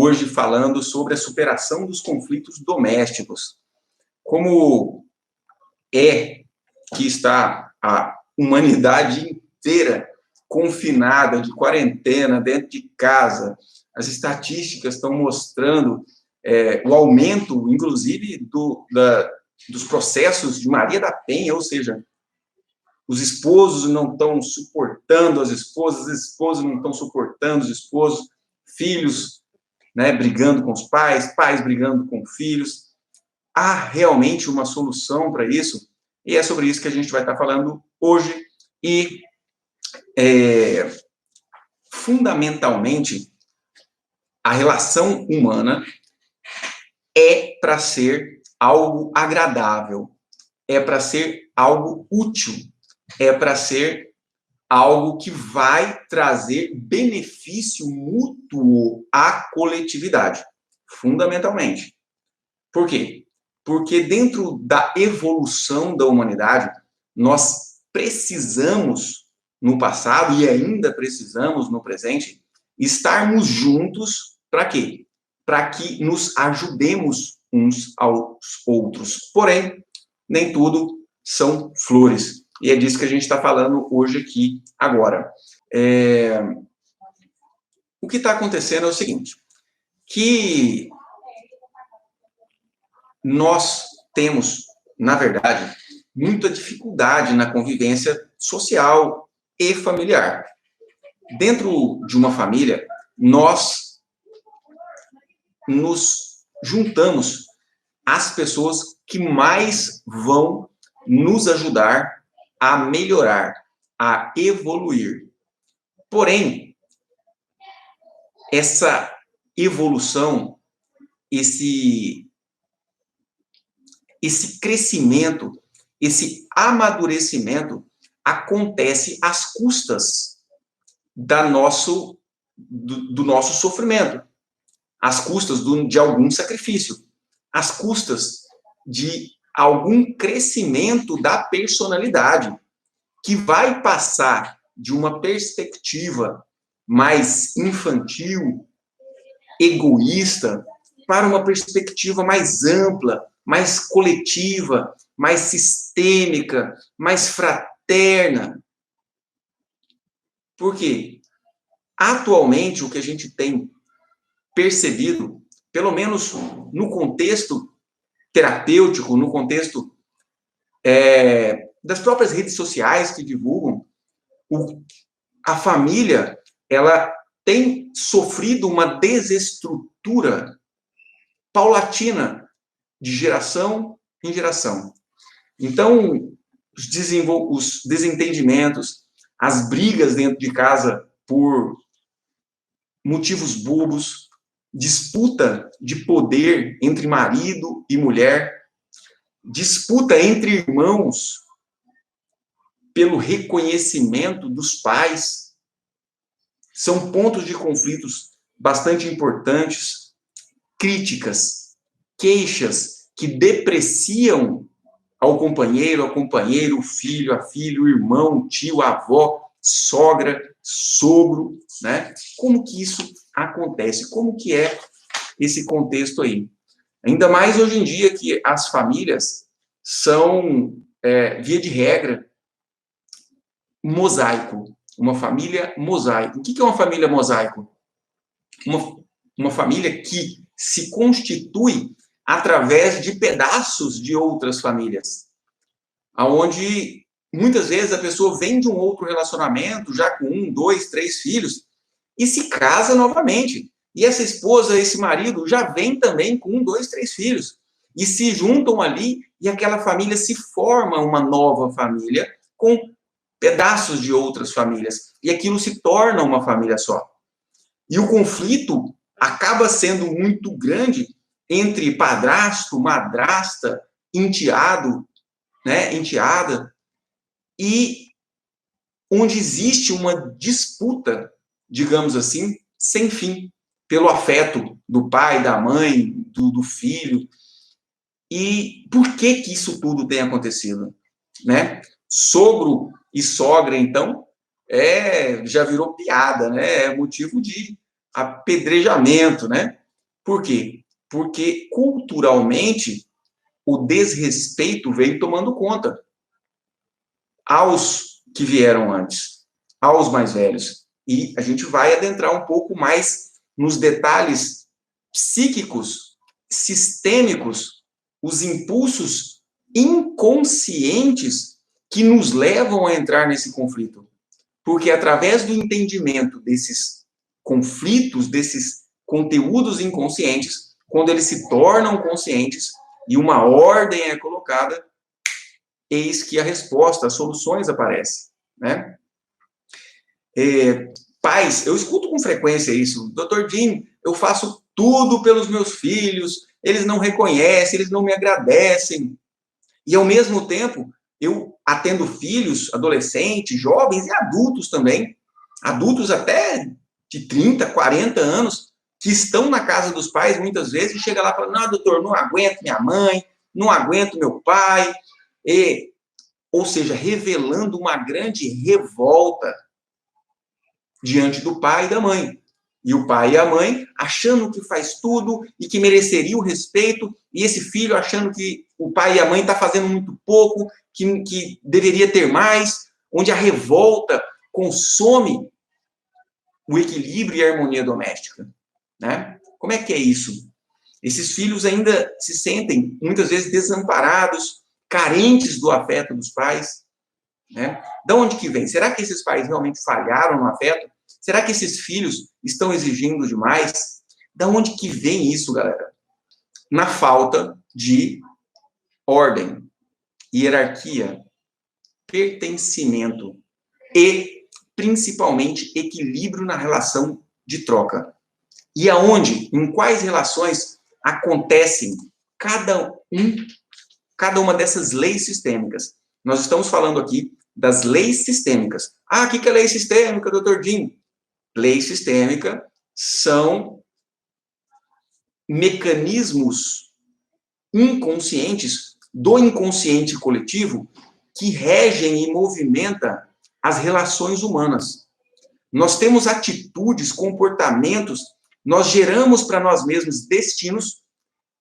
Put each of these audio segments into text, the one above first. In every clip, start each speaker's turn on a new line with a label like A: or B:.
A: hoje falando sobre a superação dos conflitos domésticos. Como é que está a humanidade inteira confinada, de quarentena, dentro de casa. As estatísticas estão mostrando o aumento, inclusive, dos processos de Maria da Penha, ou seja, os esposos não estão suportando as esposas não estão suportando os esposos, filhos, né, brigando com os pais brigando com filhos. Há realmente uma solução para isso, e é sobre isso que a gente vai estar falando hoje, e fundamentalmente, a relação humana é para ser algo agradável, é para ser algo útil, é para ser algo que vai trazer benefício mútuo à coletividade, fundamentalmente. Por quê? Porque dentro da evolução da humanidade, nós precisamos, no passado e ainda precisamos no presente, estarmos juntos para quê? Para que nos ajudemos uns aos outros. Porém, nem tudo são flores. E é disso que a gente está falando hoje aqui, agora. O que está acontecendo é o seguinte, que nós temos, na verdade, muita dificuldade na convivência social e familiar. Dentro de uma família, nós nos juntamos às pessoas que mais vão nos ajudar a melhorar, a evoluir. Porém, essa evolução, esse crescimento, esse amadurecimento acontece às custas do nosso sofrimento, às custas de algum sacrifício, às custas de algum crescimento da personalidade, que vai passar de uma perspectiva mais infantil, egoísta, para uma perspectiva mais ampla, mais coletiva, mais sistêmica, mais fraterna. Por quê? Atualmente, o que a gente tem percebido, pelo menos no contexto terapêutico, no contexto das próprias redes sociais que divulgam, a família, ela tem sofrido uma desestrutura paulatina de geração em geração. Então, os desentendimentos, as brigas dentro de casa por motivos bobos, disputa de poder entre marido e mulher, disputa entre irmãos pelo reconhecimento dos pais, são pontos de conflitos bastante importantes, críticas, queixas que depreciam ao companheiro, o filho, a filha, o irmão, o tio, a avó, sogra, sogro, né? Como que isso acontece? Como que é esse contexto aí? Ainda mais hoje em dia que as famílias são, via de regra, mosaico. Uma família mosaico. O que é uma família mosaico? Uma família que se constitui através de pedaços de outras famílias, aonde muitas vezes a pessoa vem de um outro relacionamento, já com 1, 2, 3 filhos, e se casa novamente. E essa esposa, esse marido, já vem também com 1, 2, 3 filhos. E se juntam ali, e aquela família se forma uma nova família com pedaços de outras famílias. E aquilo se torna uma família só. E o conflito acaba sendo muito grande entre padrasto, madrasta, enteado, né, enteada, e onde existe uma disputa, digamos assim, sem fim, pelo afeto do pai, da mãe, do filho. E por que isso tudo tem acontecido? Né? Sogro e sogra, então, já virou piada, né? É motivo de apedrejamento, né? Por quê? Porque culturalmente o desrespeito veio tomando conta aos que vieram antes, aos mais velhos. E a gente vai adentrar um pouco mais nos detalhes psíquicos, sistêmicos, os impulsos inconscientes que nos levam a entrar nesse conflito. Porque através do entendimento desses conflitos, desses conteúdos inconscientes, quando eles se tornam conscientes e uma ordem é colocada, eis que a resposta, as soluções aparecem, né? Pais, eu escuto com frequência isso, Dr. Jim, eu faço tudo pelos meus filhos, eles não reconhecem, eles não me agradecem. E, ao mesmo tempo, eu atendo filhos, adolescentes, jovens e adultos também, adultos até de 30, 40 anos, que estão na casa dos pais muitas vezes e chega lá e fala, não, doutor, não aguento minha mãe, não aguento meu pai, ou seja, revelando uma grande revolta diante do pai e da mãe. E o pai e a mãe achando que faz tudo e que mereceria o respeito, e esse filho achando que o pai e a mãe estão fazendo muito pouco, que deveria ter mais, onde a revolta consome o equilíbrio e a harmonia doméstica, né? Como é que é isso? Esses filhos ainda se sentem, muitas vezes, desamparados, carentes do afeto dos pais, né? De onde que vem? Será que esses pais realmente falharam no afeto? Será que esses filhos estão exigindo demais? De onde que vem isso, galera? Na falta de ordem, hierarquia, pertencimento e, principalmente, equilíbrio na relação de troca. E aonde, em quais relações acontecem cada uma dessas leis sistêmicas? Nós estamos falando aqui das leis sistêmicas. Ah, o que é lei sistêmica, doutor Jim? Lei sistêmica são mecanismos inconscientes do inconsciente coletivo que regem e movimentam as relações humanas. Nós temos atitudes, comportamentos, nós geramos para nós mesmos destinos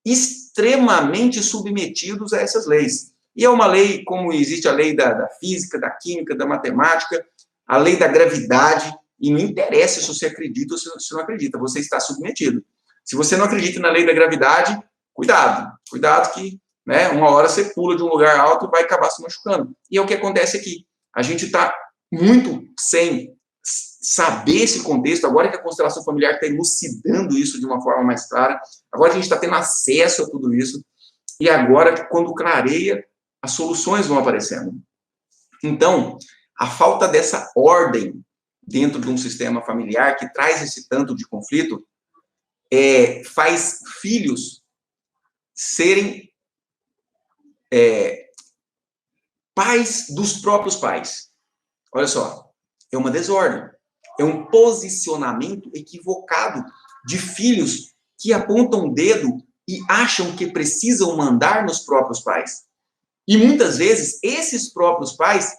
A: extremamente submetidos a essas leis. E é uma lei, como existe a lei da física, da química, da matemática, a lei da gravidade, e não interessa se você acredita ou se você não acredita, você está submetido. Se você não acredita na lei da gravidade, cuidado que, né, uma hora você pula de um lugar alto e vai acabar se machucando. E é o que acontece aqui. A gente está muito sem saber esse contexto, agora que a constelação familiar está elucidando isso de uma forma mais clara, agora que a gente está tendo acesso a tudo isso, e agora, quando clareia, as soluções vão aparecendo. Então, a falta dessa ordem dentro de um sistema familiar que traz esse tanto de conflito, faz filhos serem pais dos próprios pais. Olha só, é uma desordem, é um posicionamento equivocado de filhos que apontam o dedo e acham que precisam mandar nos próprios pais. E muitas vezes, esses próprios pais,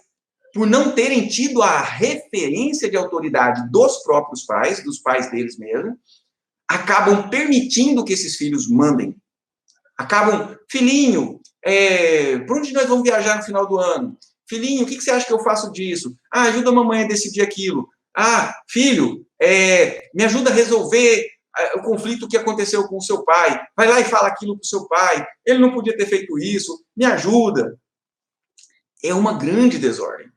A: por não terem tido a referência de autoridade dos próprios pais, dos pais deles mesmos, acabam permitindo que esses filhos mandem. Acabam, filhinho, para onde nós vamos viajar no final do ano? Filhinho, o que você acha que eu faço disso? Ah, ajuda a mamãe a decidir aquilo. Ah, filho, me ajuda a resolver o conflito que aconteceu com o seu pai. Vai lá e fala aquilo para o seu pai. Ele não podia ter feito isso. Me ajuda. É uma grande desordem.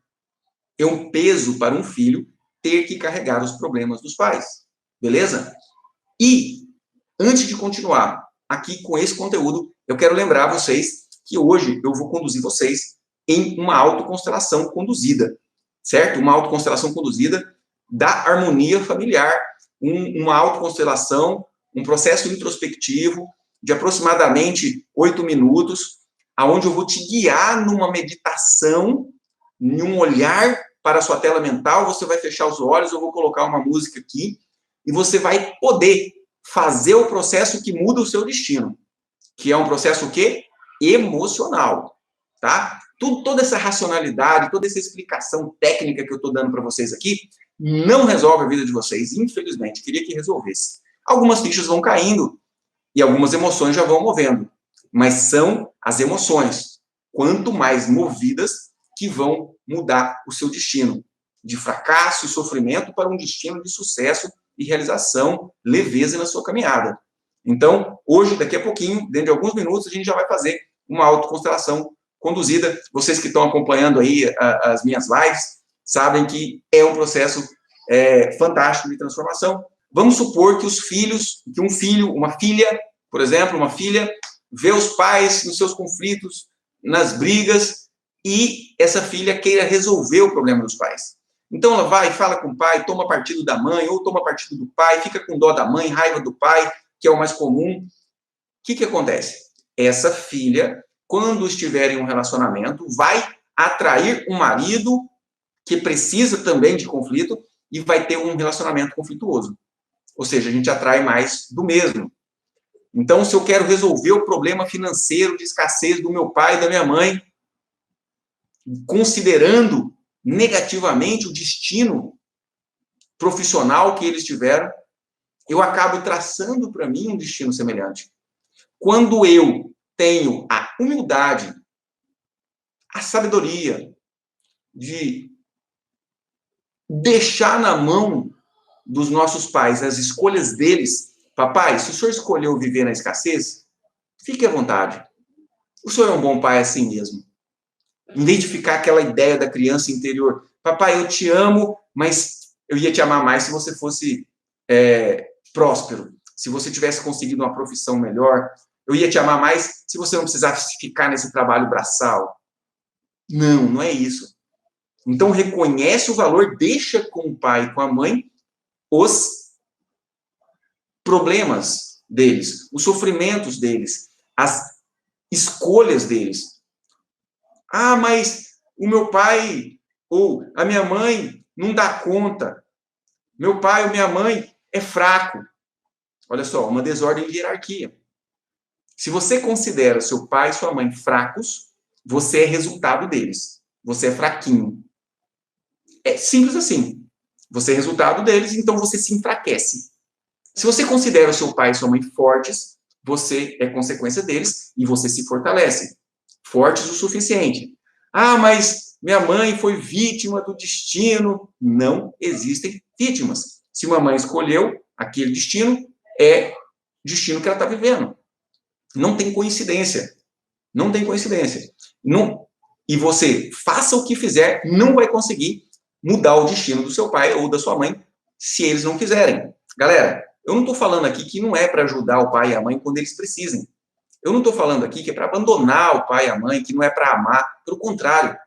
A: É um peso para um filho ter que carregar os problemas dos pais. Beleza? E, antes de continuar aqui com esse conteúdo, eu quero lembrar vocês que hoje eu vou conduzir vocês em uma autoconstelação conduzida, certo? Uma autoconstelação conduzida da harmonia familiar, uma autoconstelação, um processo introspectivo de aproximadamente 8 minutos, aonde eu vou te guiar numa meditação, em um olhar para a sua tela mental, você vai fechar os olhos, eu vou colocar uma música aqui, e você vai poder fazer o processo que muda o seu destino, que é um processo o quê? Emocional, tá? Toda essa racionalidade, toda essa explicação técnica que eu estou dando para vocês aqui, não resolve a vida de vocês, infelizmente. Queria que resolvesse. Algumas fichas vão caindo, e algumas emoções já vão movendo, mas são as emoções, quanto mais movidas, que vão mudar o seu destino, de fracasso e sofrimento para um destino de sucesso e realização, leveza na sua caminhada. Então, hoje, daqui a pouquinho, dentro de alguns minutos, a gente já vai fazer uma autoconstelação conduzida. Vocês que estão acompanhando aí as minhas lives, sabem que é um processo fantástico de transformação. Vamos supor que que um filho, uma filha, por exemplo, uma filha, vê os pais nos seus conflitos, nas brigas, e essa filha queira resolver o problema dos pais. Então ela vai, fala com o pai, toma partido da mãe, ou toma partido do pai, fica com dó da mãe, raiva do pai, que é o mais comum. O que acontece? Essa filha, quando estiver em um relacionamento, vai atrair um marido que precisa também de conflito e vai ter um relacionamento conflituoso. Ou seja, a gente atrai mais do mesmo. Então, se eu quero resolver o problema financeiro de escassez do meu pai e da minha mãe, considerando negativamente o destino profissional que eles tiveram, eu acabo traçando para mim um destino semelhante. Quando eu tenho a humildade, a sabedoria de deixar na mão dos nossos pais as escolhas deles, papai, se o senhor escolheu viver na escassez, fique à vontade. O senhor é um bom pai assim mesmo. Em vez de ficar aquela ideia da criança interior, papai, eu te amo, mas eu ia te amar mais se você fosse próspero, se você tivesse conseguido uma profissão melhor, eu ia te amar mais se você não precisasse ficar nesse trabalho braçal. Não, não é isso. Então, reconhece o valor, deixa com o pai e com a mãe os problemas deles, os sofrimentos deles, as escolhas deles. Ah, mas o meu pai ou a minha mãe não dá conta. Meu pai ou minha mãe é fraco. Olha só, uma desordem de hierarquia. Se você considera seu pai e sua mãe fracos, você é resultado deles. Você é fraquinho. É simples assim. Você é resultado deles, então você se enfraquece. Se você considera o seu pai e sua mãe fortes, você é consequência deles e você se fortalece. Fortes o suficiente. Ah, mas minha mãe foi vítima do destino. Não existem vítimas. Se uma mãe escolheu aquele destino, é o destino que ela está vivendo. Não tem coincidência. Não tem coincidência. Não, e você, faça o que fizer, não vai conseguir mudar o destino do seu pai ou da sua mãe se eles não quiserem. Galera, eu não estou falando aqui que não é para ajudar o pai e a mãe quando eles precisem. Eu não estou falando aqui que é para abandonar o pai e a mãe, que não é para amar. Pelo contrário,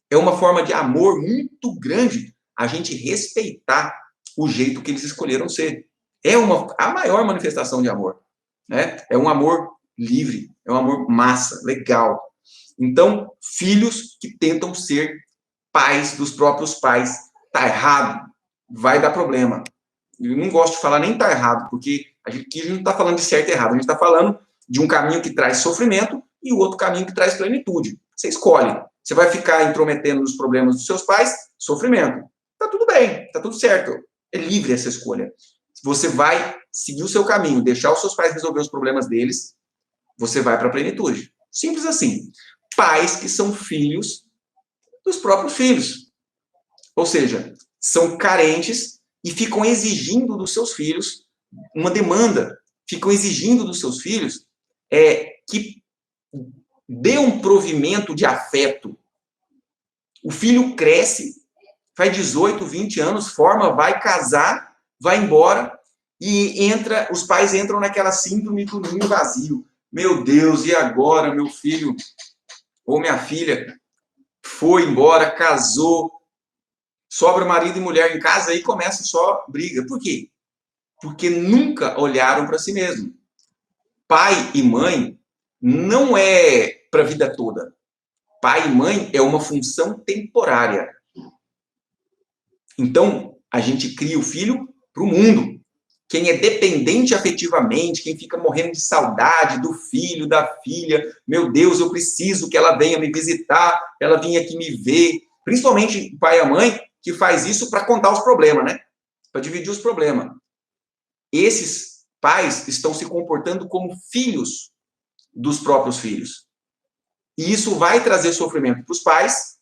A: é uma forma de amor muito grande a gente respeitar o jeito que eles escolheram ser. É a maior manifestação de amor. Né? É um amor livre, é um amor massa, legal. Então, filhos que tentam ser pais dos próprios pais, tá errado, vai dar problema. Eu não gosto de falar nem tá errado, porque aqui a gente não está falando de certo e errado, a gente está falando de um caminho que traz sofrimento e o outro caminho que traz plenitude. Você escolhe. Você vai ficar intrometendo nos problemas dos seus pais, sofrimento. Tá tudo bem, tá tudo certo. É livre essa escolha. Você vai seguir o seu caminho, deixar os seus pais resolver os problemas deles, você vai para a plenitude. Simples assim. Pais que são filhos dos próprios filhos. Ou seja, são carentes e ficam exigindo dos seus filhos uma demanda. Ficam exigindo dos seus filhos que dê um provimento de afeto. O filho cresce, faz 18, 20 anos, forma, vai casar, vai embora e os pais entram naquela síndrome do ninho vazio. Meu Deus, e agora meu filho ou minha filha foi embora, casou, sobra marido e mulher em casa e começa só briga. Por quê? Porque nunca olharam para si mesmo. Pai e mãe não é para a vida toda. Pai e mãe é uma função temporária. Então, a gente cria o filho para o mundo. Quem é dependente afetivamente, quem fica morrendo de saudade do filho, da filha, meu Deus, eu preciso que ela venha me visitar, ela venha aqui me ver. Principalmente o pai e a mãe que faz isso para contar os problemas, né? Para dividir os problemas. Esses pais estão se comportando como filhos dos próprios filhos. E isso vai trazer sofrimento para os pais,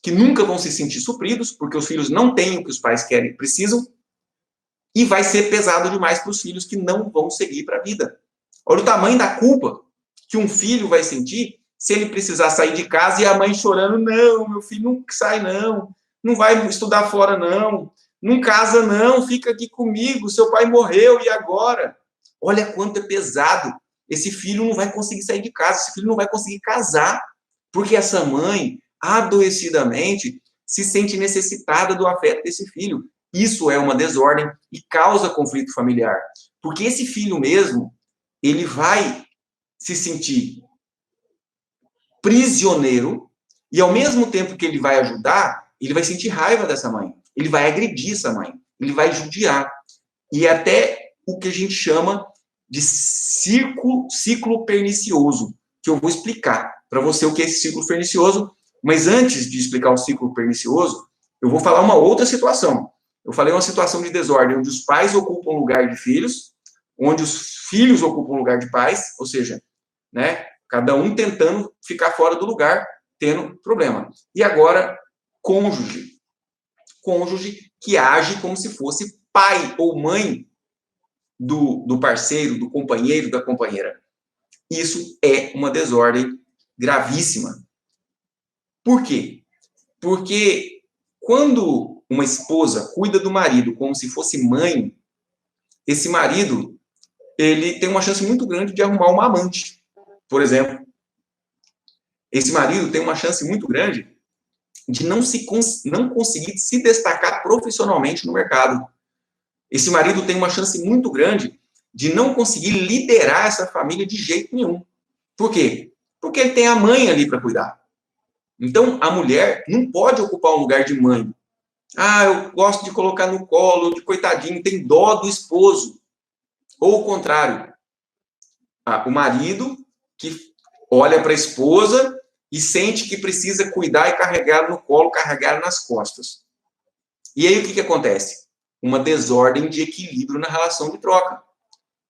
A: que nunca vão se sentir supridos, porque os filhos não têm o que os pais querem e precisam, e vai ser pesado demais para os filhos que não vão seguir para a vida. Olha o tamanho da culpa que um filho vai sentir se ele precisar sair de casa e a mãe chorando, não, meu filho não sai não, não vai estudar fora não casa não, fica aqui comigo, seu pai morreu e agora? Olha quanto é pesado. Esse filho não vai conseguir sair de casa, esse filho não vai conseguir casar, porque essa mãe, adoecidamente, se sente necessitada do afeto desse filho. Isso é uma desordem e causa conflito familiar. Porque esse filho mesmo, ele vai se sentir prisioneiro e, ao mesmo tempo que ele vai ajudar, ele vai sentir raiva dessa mãe. Ele vai agredir essa mãe. Ele vai judiar. E até o que a gente chama de ciclo pernicioso, que eu vou explicar para você o que é esse ciclo pernicioso. Mas antes de explicar o ciclo pernicioso, eu vou falar uma outra situação. Eu falei uma situação de desordem, onde os pais ocupam o lugar de filhos, onde os filhos ocupam o lugar de pais, ou seja, né, cada um tentando ficar fora do lugar, tendo problema. E agora, cônjuge. Cônjuge que age como se fosse pai ou mãe do parceiro, do companheiro, da companheira. Isso é uma desordem gravíssima. Por quê? Porque quando uma esposa cuida do marido como se fosse mãe, esse marido, ele tem uma chance muito grande de arrumar uma amante, por exemplo. Esse marido tem uma chance muito grande de não conseguir se destacar profissionalmente no mercado. Esse marido tem uma chance muito grande de não conseguir liderar essa família de jeito nenhum. Por quê? Porque ele tem a mãe ali para cuidar. Então, a mulher não pode ocupar um lugar de mãe. Ah, eu gosto de colocar no colo, de coitadinho, tem dó do esposo. Ou o contrário. O marido que olha para a esposa e sente que precisa cuidar e carregar no colo, carregar nas costas. E aí, o que acontece? Uma desordem de equilíbrio na relação de troca.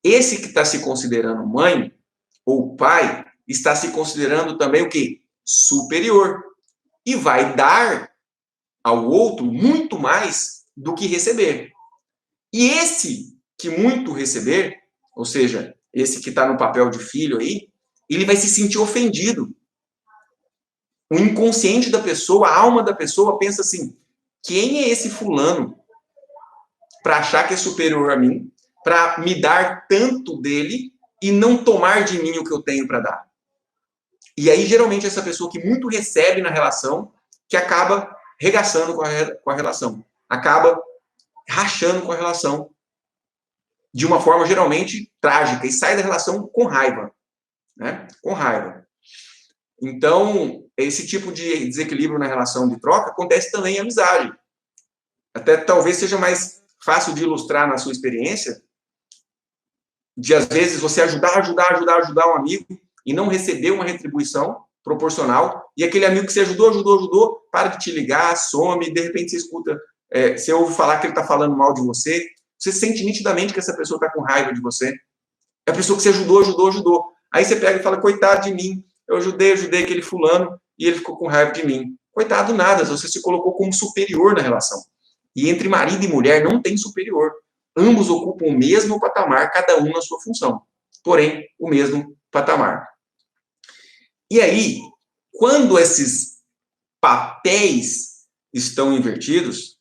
A: Esse que está se considerando mãe ou pai está se considerando também o quê? Superior. E vai dar ao outro muito mais do que receber. E esse que muito receber, ou seja, esse que está no papel de filho aí, ele vai se sentir ofendido. O inconsciente da pessoa, a alma da pessoa pensa assim, quem é esse fulano para achar que é superior a mim, para me dar tanto dele e não tomar de mim o que eu tenho para dar? E aí, geralmente, essa pessoa que muito recebe na relação, que acaba regaçando com a relação, acaba rachando com a relação de uma forma geralmente trágica e sai da relação com raiva, né? Com raiva. Então, esse tipo de desequilíbrio na relação de troca acontece também em amizade. Até talvez seja mais fácil de ilustrar na sua experiência, de às vezes você ajudar um amigo e não receber uma retribuição proporcional, e aquele amigo que você ajudou, para de te ligar, some, de repente você escuta, você ouve falar que ele está falando mal de você, você sente nitidamente que essa pessoa está com raiva de você. É a pessoa que você ajudou. Aí você pega e fala, coitado de mim, eu ajudei aquele fulano e ele ficou com raiva de mim. Coitado nada, você se colocou como superior na relação. E entre marido e mulher não tem superior. Ambos ocupam o mesmo patamar, cada um na sua função. Porém, o mesmo patamar. E aí, quando esses papéis estão invertidos,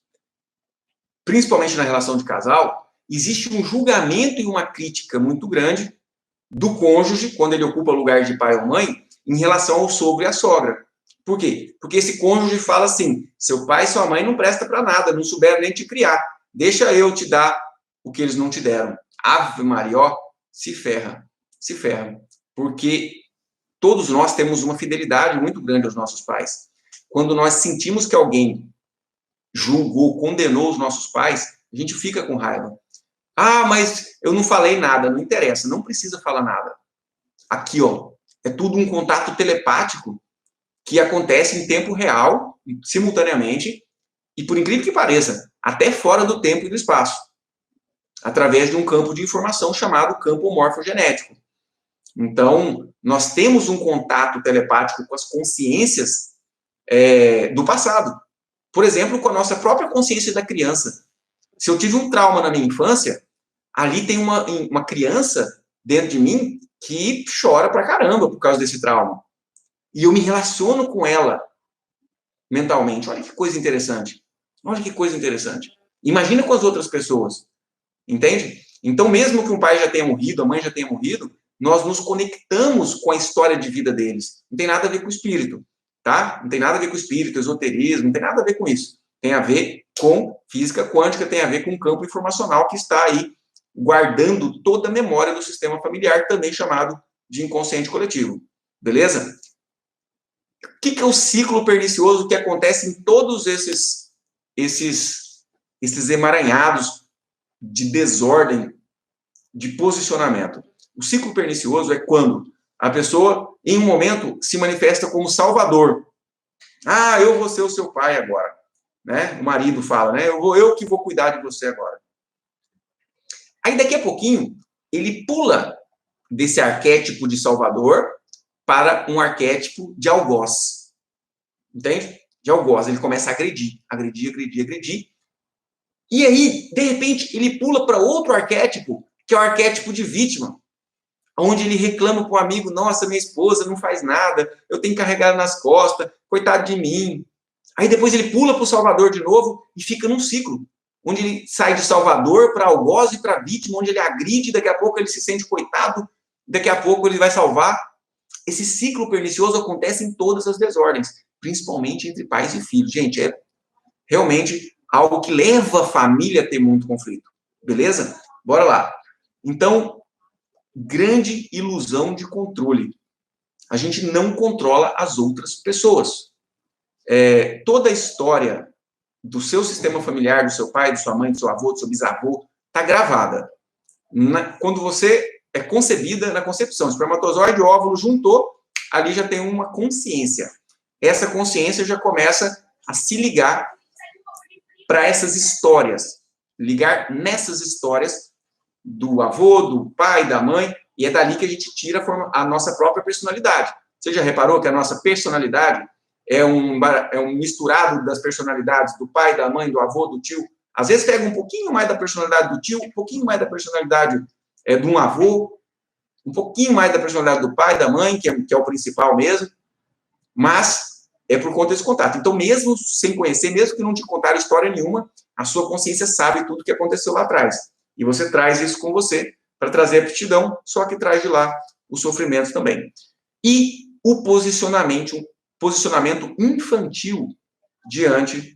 A: principalmente na relação de casal, existe um julgamento e uma crítica muito grande do cônjuge, quando ele ocupa o lugar de pai ou mãe, em relação ao sogro e à sogra. Por quê? Porque esse cônjuge fala assim, seu pai e sua mãe não prestam para nada, não souberam nem te criar. Deixa eu te dar o que eles não te deram. Ave Maria, ó, se ferra. Porque todos nós temos uma fidelidade muito grande aos nossos pais. Quando nós sentimos que alguém julgou, condenou os nossos pais, a gente fica com raiva. Ah, mas eu não falei nada. Não interessa, não precisa falar nada. Aqui, ó, é tudo um contato telepático que acontece em tempo real, simultaneamente, e por incrível que pareça, até fora do tempo e do espaço. através de um campo de informação chamado campo morfogenético. Então, nós temos um contato telepático com as consciências do passado. Por exemplo, com a nossa própria consciência da criança. Se eu tive um trauma na minha infância, ali tem uma criança dentro de mim que chora pra caramba por causa desse trauma. E eu me relaciono com ela mentalmente. Olha que coisa interessante. Olha que coisa interessante. Imagina com as outras pessoas. Entende? Então, mesmo que um pai já tenha morrido, a mãe já tenha morrido, nós nos conectamos com a história de vida deles. Não tem nada a ver com o espírito, tá? Não tem nada a ver com o espírito, esoterismo, não tem nada a ver com isso. Tem a ver com física quântica, tem a ver com o campo informacional que está aí guardando toda a memória do sistema familiar, também chamado de inconsciente coletivo. Beleza? O que é o ciclo pernicioso que acontece em todos esses emaranhados de desordem, de posicionamento? O ciclo pernicioso é quando a pessoa, em um momento, se manifesta como salvador. Ah, eu vou ser o seu pai agora. Né? O marido fala, né? Eu que vou cuidar de você agora. Aí, daqui a pouquinho, ele pula desse arquétipo de salvador para um arquétipo de algoz. Entende? De algoz. Ele começa a agredir. E aí, de repente, ele pula para outro arquétipo, que é o arquétipo de vítima, onde ele reclama para o amigo, nossa, minha esposa não faz nada, eu tenho que carregar nas costas, coitado de mim. Aí depois ele pula para o salvador de novo e fica num ciclo, onde ele sai de salvador para algoz e para vítima, onde ele agride, daqui a pouco ele se sente coitado, daqui a pouco ele vai salvar. Esse ciclo pernicioso acontece em todas as desordens, principalmente entre pais e filhos. Gente, é realmente algo que leva a família a ter muito conflito. Beleza? Bora lá. Então, grande ilusão de controle. A gente não controla as outras pessoas. Toda a história do seu sistema familiar, do seu pai, da sua mãe, do seu avô, do seu bisavô, está gravada. Quando você é concebida, na concepção, espermatozoide e óvulo juntou, ali já tem uma consciência. Essa consciência já começa a se ligar para essas histórias, ligar nessas histórias do avô, do pai, da mãe, e é dali que a gente tira a nossa própria personalidade. Você já reparou que a nossa personalidade é um misturado das personalidades do pai, da mãe, do avô, do tio? Às vezes pega um pouquinho mais da personalidade do tio, um pouquinho mais da personalidade de um avô, um pouquinho mais da personalidade do pai, da mãe, que é o principal mesmo, mas é por conta desse contato. Então, mesmo sem conhecer, mesmo que não te contaram história nenhuma, a sua consciência sabe tudo o que aconteceu lá atrás. E você traz isso com você para trazer a aptidão, só que traz de lá o sofrimento também. E o posicionamento infantil diante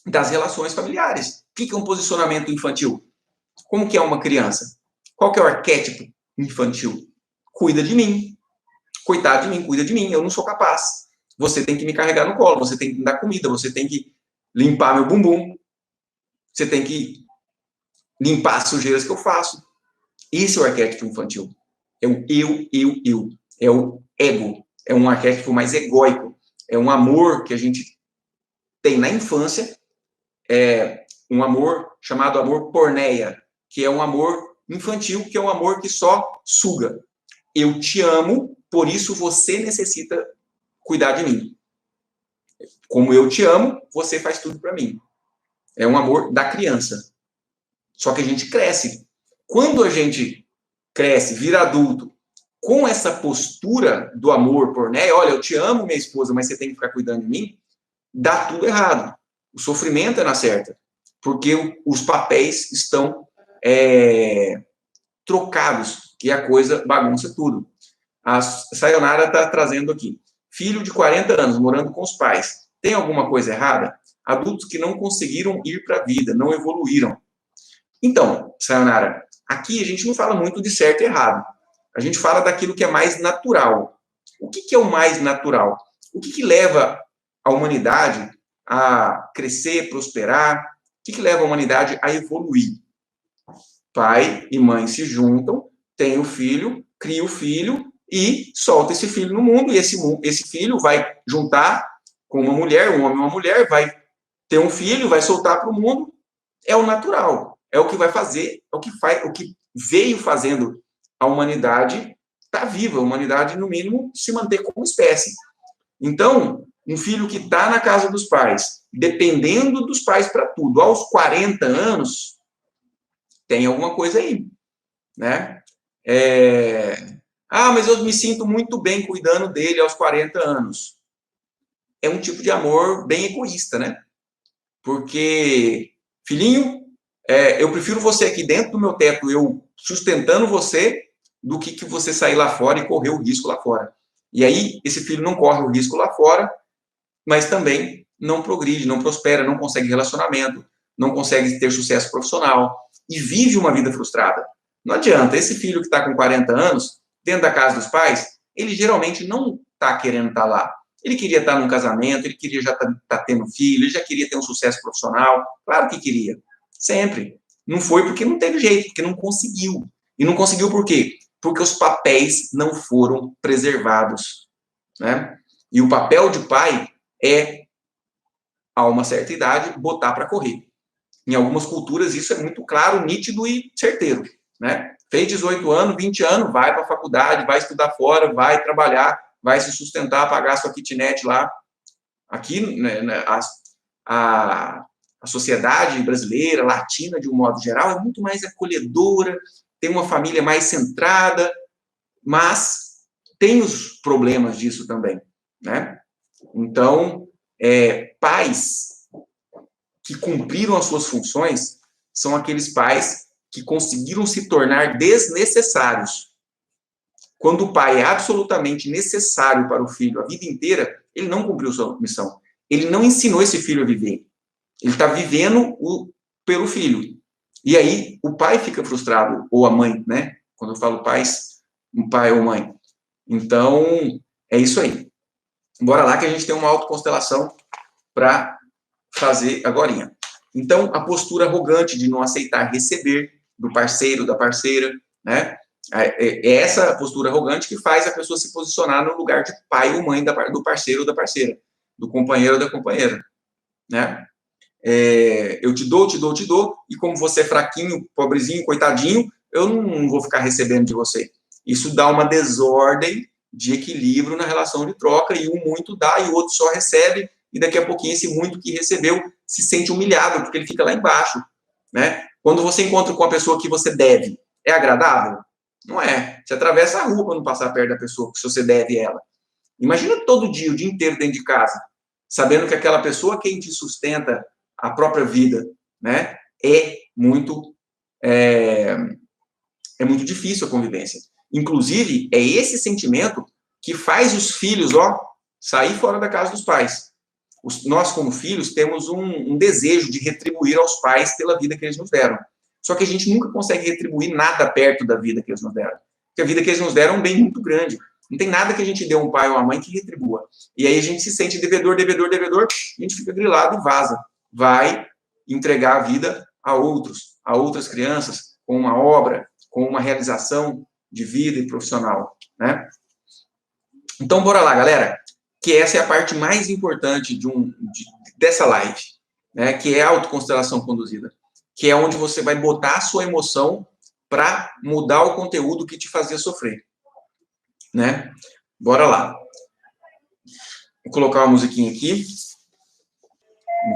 A: das relações familiares. O que é um posicionamento infantil? Como que é uma criança? Qual que é o arquétipo infantil? Cuida de mim. Coitado de mim, cuida de mim. Eu não sou capaz. Você tem que me carregar no colo, você tem que me dar comida, você tem que limpar meu bumbum, você tem que limpar as sujeiras que eu faço. Esse é o arquétipo infantil. É o eu. É o ego. É um arquétipo mais egóico. É um amor que a gente tem na infância. É um amor chamado amor porneia, que é um amor infantil, que é um amor que só suga. Eu te amo, por isso você necessita cuidar de mim. Como eu te amo, você faz tudo para mim. É um amor da criança. Só que a gente cresce. Quando a gente cresce, vira adulto, com essa postura do amor porneia, olha, eu te amo, minha esposa, mas você tem que ficar cuidando de mim, dá tudo errado. O sofrimento é na certa. Porque os papéis estão trocados, que a coisa bagunça tudo. A Sayonara está trazendo aqui. Filho de 40 anos, morando com os pais. Tem alguma coisa errada? Adultos que não conseguiram ir para a vida, não evoluíram. Então, Sayonara, aqui a gente não fala muito de certo e errado. A gente fala daquilo que é mais natural. O que é o mais natural? O que leva a humanidade a crescer, prosperar? O que leva a humanidade a evoluir? Pai e mãe se juntam, tem o filho, cria o filho e solta esse filho no mundo. E esse filho vai juntar com uma mulher, um homem e uma mulher, vai ter um filho, vai soltar para o mundo É o natural, é o que vai fazer, é o que veio fazendo a humanidade estar viva, a humanidade, no mínimo, se manter como espécie. Então, um filho que está na casa dos pais, dependendo dos pais para tudo, aos 40 anos, tem alguma coisa aí, né? Mas eu me sinto muito bem cuidando dele aos 40 anos. É um tipo de amor bem egoísta, né? Porque, filhinho, eu prefiro você aqui dentro do meu teto, eu sustentando você, do que você sair lá fora e correr o risco lá fora. E aí, esse filho não corre o risco lá fora, mas também não progride, não prospera, não consegue relacionamento, não consegue ter sucesso profissional e vive uma vida frustrada. Não adianta, esse filho que está com 40 anos, dentro da casa dos pais, ele geralmente não está querendo estar lá. Ele queria estar num casamento, ele queria já estar tendo filho, ele já queria ter um sucesso profissional. Claro que queria, sempre. Não foi porque não teve jeito, porque não conseguiu. E não conseguiu por quê? Porque os papéis não foram preservados, né? E o papel de pai é, a uma certa idade, botar para correr. Em algumas culturas, isso é muito claro, nítido e certeiro, né? Fez 18 anos, 20 anos, vai para a faculdade, vai estudar fora, vai trabalhar, vai se sustentar, pagar sua kitnet lá. Aqui, né, a sociedade brasileira, latina, de um modo geral, é muito mais acolhedora, tem uma família mais centrada, mas tem os problemas disso também, né? Então, pais que cumpriram as suas funções são aqueles pais que conseguiram se tornar desnecessários. Quando o pai é absolutamente necessário para o filho a vida inteira, ele não cumpriu sua missão. Ele não ensinou esse filho a viver. Ele está vivendo pelo filho. E aí o pai fica frustrado, ou a mãe, né? Quando eu falo pais, um pai ou mãe. Então, é isso aí. Bora lá que a gente tem uma autoconstelação para fazer agorinha. Então, a postura arrogante de não aceitar receber do parceiro, da parceira, né? É essa postura arrogante que faz a pessoa se posicionar no lugar de pai ou mãe do parceiro ou da parceira, do companheiro ou da companheira, né? Eu te dou, te dou, te dou, e como você é fraquinho, pobrezinho, coitadinho, eu não vou ficar recebendo de você. Isso dá uma desordem de equilíbrio na relação de troca, e um muito dá e o outro só recebe, e daqui a pouquinho esse muito que recebeu se sente humilhado, porque ele fica lá embaixo, né? Quando você encontra com a pessoa que você deve, é agradável? Não é. Você atravessa a rua para não passar perto da pessoa, se você deve ela. Imagina todo dia, o dia inteiro dentro de casa, sabendo que aquela pessoa quem te sustenta a própria vida, né? É, é muito difícil a convivência. Inclusive, é esse sentimento que faz os filhos, sair fora da casa dos pais. Nós, como filhos, temos um desejo de retribuir aos pais pela vida que eles nos deram. Só que a gente nunca consegue retribuir nada perto da vida que eles nos deram. Porque a vida que eles nos deram é um bem muito grande. Não tem nada que a gente dê a um pai ou uma mãe que retribua. E aí a gente se sente devedor, devedor, devedor, a gente fica grilado e vaza. Vai entregar a vida a outras crianças, com uma obra, com uma realização de vida e profissional, né? Então, bora lá, galera, que essa é a parte mais importante dessa live, né? Que é a autoconstelação conduzida, que é onde você vai botar a sua emoção para mudar o conteúdo que te fazia sofrer, né? Bora lá. Vou colocar uma musiquinha aqui.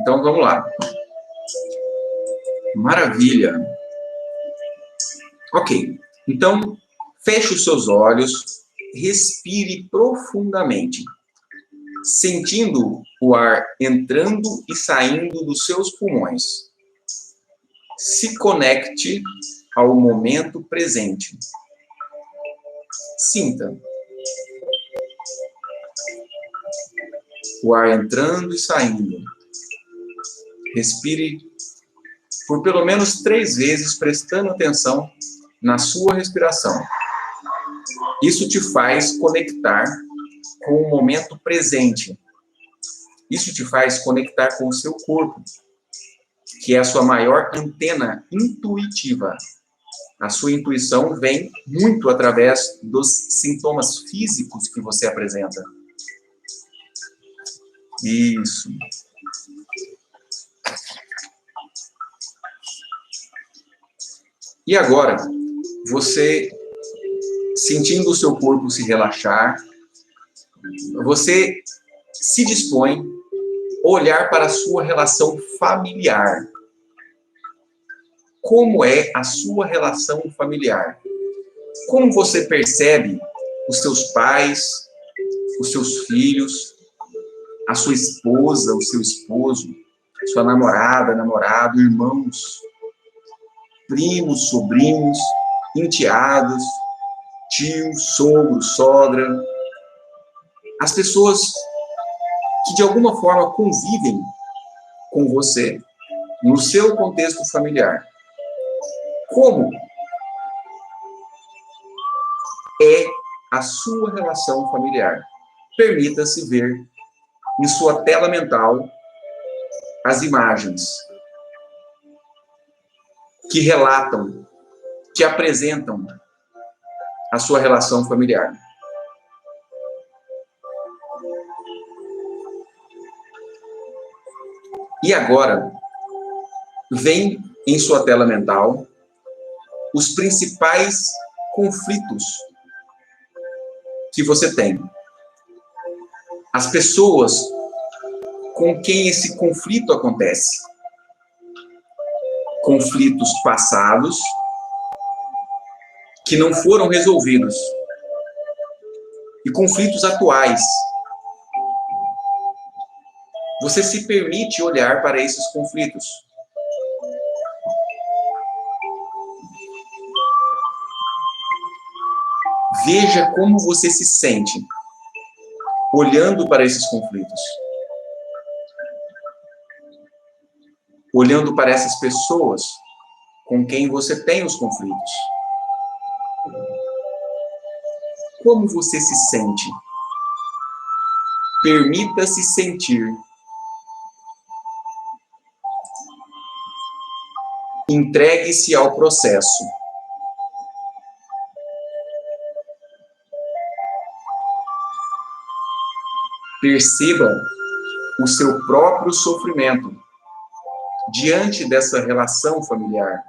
A: Então, vamos lá. Maravilha. Ok. Então, feche os seus olhos, respire profundamente, sentindo o ar entrando e saindo dos seus pulmões. Se conecte ao momento presente. Sinta o ar entrando e saindo. Respire por pelo menos 3 vezes, prestando atenção na sua respiração. Isso te faz conectar com o momento presente. Isso te faz conectar com o seu corpo, que é a sua maior antena intuitiva. A sua intuição vem muito através dos sintomas físicos que você apresenta. Isso. E agora, você, sentindo o seu corpo se relaxar, você se dispõe a olhar para a sua relação familiar. Como é a sua relação familiar? Como você percebe os seus pais, os seus filhos, a sua esposa, o seu esposo, sua namorada, namorado, irmãos, primos, sobrinhos, enteados, tios, sogro, sogra, as pessoas que de alguma forma convivem com você no seu contexto familiar. Como é a sua relação familiar? Permita-se ver em sua tela mental as imagens que relatam, que apresentam a sua relação familiar. E agora, vem em sua tela mental os principais conflitos que você tem. As pessoas com quem esse conflito acontece. Conflitos passados que não foram resolvidos. E conflitos atuais. Você se permite olhar para esses conflitos. Veja como você se sente olhando para esses conflitos. Olhando para essas pessoas com quem você tem os conflitos. Como você se sente? Permita-se sentir. Entregue-se ao processo. Perceba o seu próprio sofrimento diante dessa relação familiar.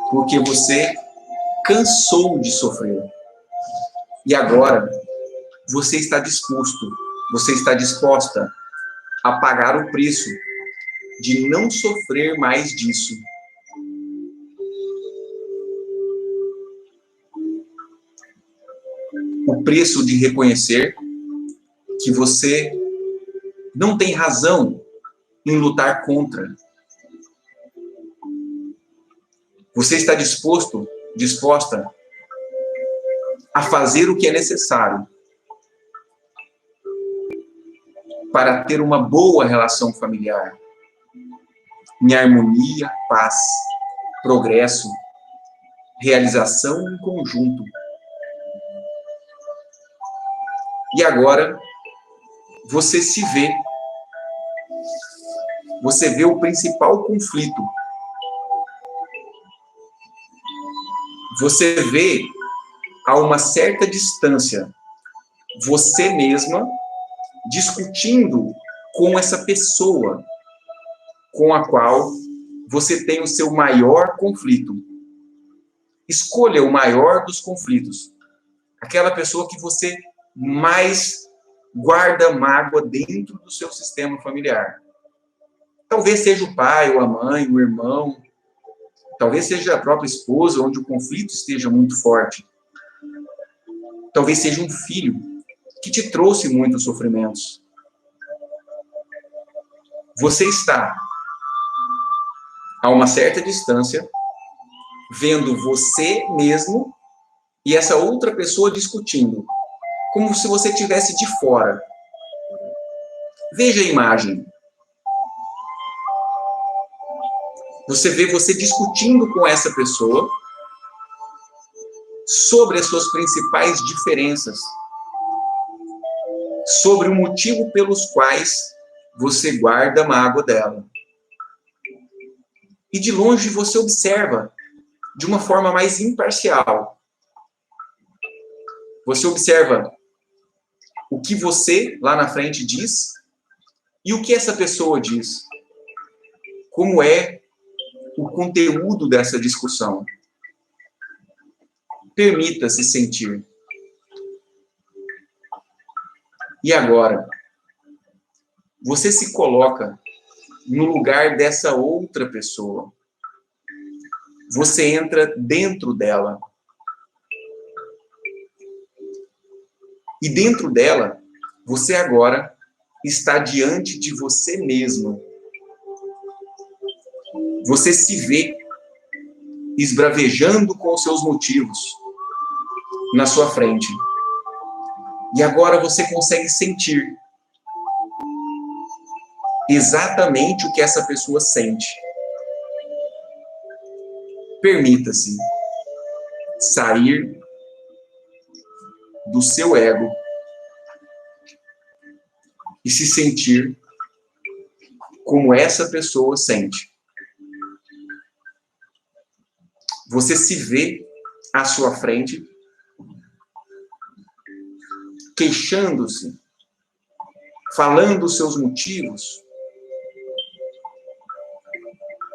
A: Porque você cansou de sofrer. E agora você está disposto, você está disposta a pagar o preço de não sofrer mais disso. O preço de reconhecer que você não tem razão em lutar contra. Você está disposta a fazer o que é necessário para ter uma boa relação familiar, em harmonia, paz, progresso, realização em conjunto. E agora, você se vê. Você vê o principal conflito. Você vê a uma certa distância você mesma discutindo com essa pessoa com a qual você tem o seu maior conflito. Escolha o maior dos conflitos. Aquela pessoa que você mais guarda mágoa dentro do seu sistema familiar. Talvez seja o pai, ou a mãe, o irmão. Talvez seja a própria esposa, onde o conflito esteja muito forte. Talvez seja um filho que te trouxe muitos sofrimentos. Você está a uma certa distância, vendo você mesmo e essa outra pessoa discutindo, como se você estivesse de fora. Veja a imagem. Você vê você discutindo com essa pessoa sobre as suas principais diferenças, sobre o motivo pelos quais você guarda a mágoa dela. E de longe você observa de uma forma mais imparcial. Você observa o que você lá na frente diz e o que essa pessoa diz. Como é o conteúdo dessa discussão. Permita-se sentir. E agora, você se coloca no lugar dessa outra pessoa. Você entra dentro dela. E dentro dela, você agora está diante de você mesmo. Você se vê esbravejando com os seus motivos na sua frente. E agora você consegue sentir exatamente o que essa pessoa sente. Permita-se sair do seu ego e se sentir como essa pessoa sente. Você se vê à sua frente, queixando-se, falando os seus motivos.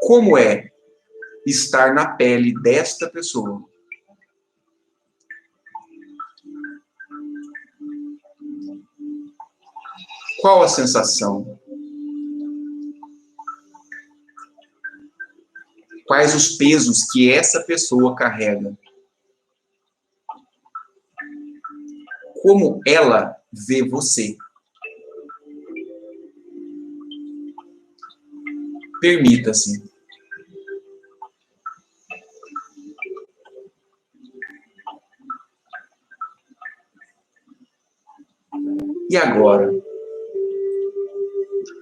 A: Como é estar na pele desta pessoa? Qual a sensação? Quais os pesos que essa pessoa carrega? Como ela vê você? Permita-se. E agora?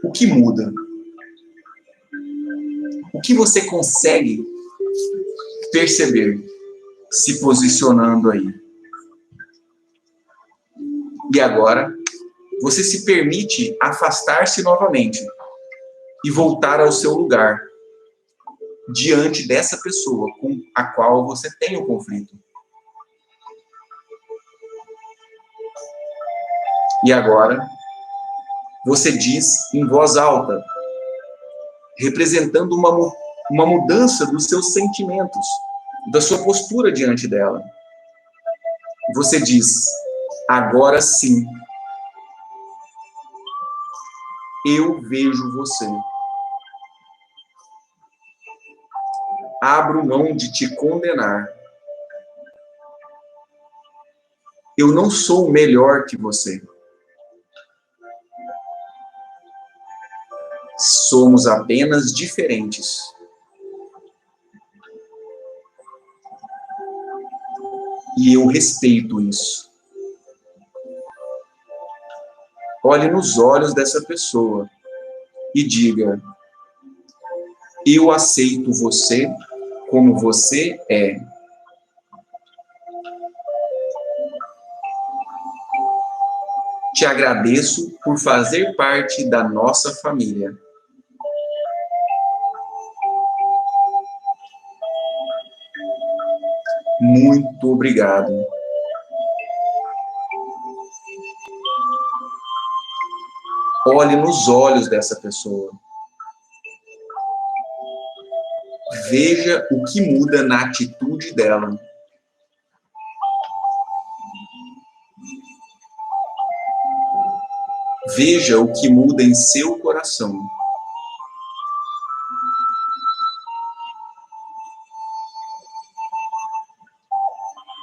A: O que muda? O que você consegue perceber se posicionando aí? E agora, você se permite afastar-se novamente e voltar ao seu lugar, diante dessa pessoa com a qual você tem o conflito. E agora, você diz em voz alta, representando uma mudança dos seus sentimentos, da sua postura diante dela. Você diz, agora sim, eu vejo você. Abro mão de te condenar. Eu não sou melhor que você. Somos apenas diferentes. E eu respeito isso. Olhe nos olhos dessa pessoa e diga, eu aceito você como você é. Te agradeço por fazer parte da nossa família. Muito obrigado. Olhe nos olhos dessa pessoa. Veja o que muda na atitude dela. Veja o que muda em seu coração.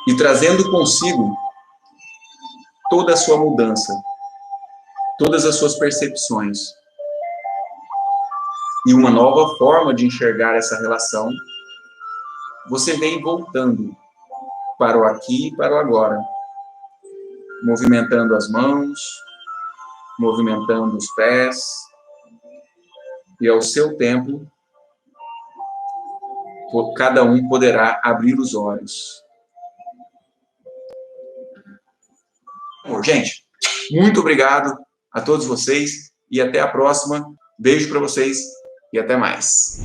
A: E trazendo consigo toda a sua mudança, todas as suas percepções, e uma nova forma de enxergar essa relação, você vem voltando para o aqui e para o agora, movimentando as mãos, movimentando os pés, e ao seu tempo, cada um poderá abrir os olhos. Gente, muito obrigado a todos vocês e até a próxima. Beijo para vocês e até mais.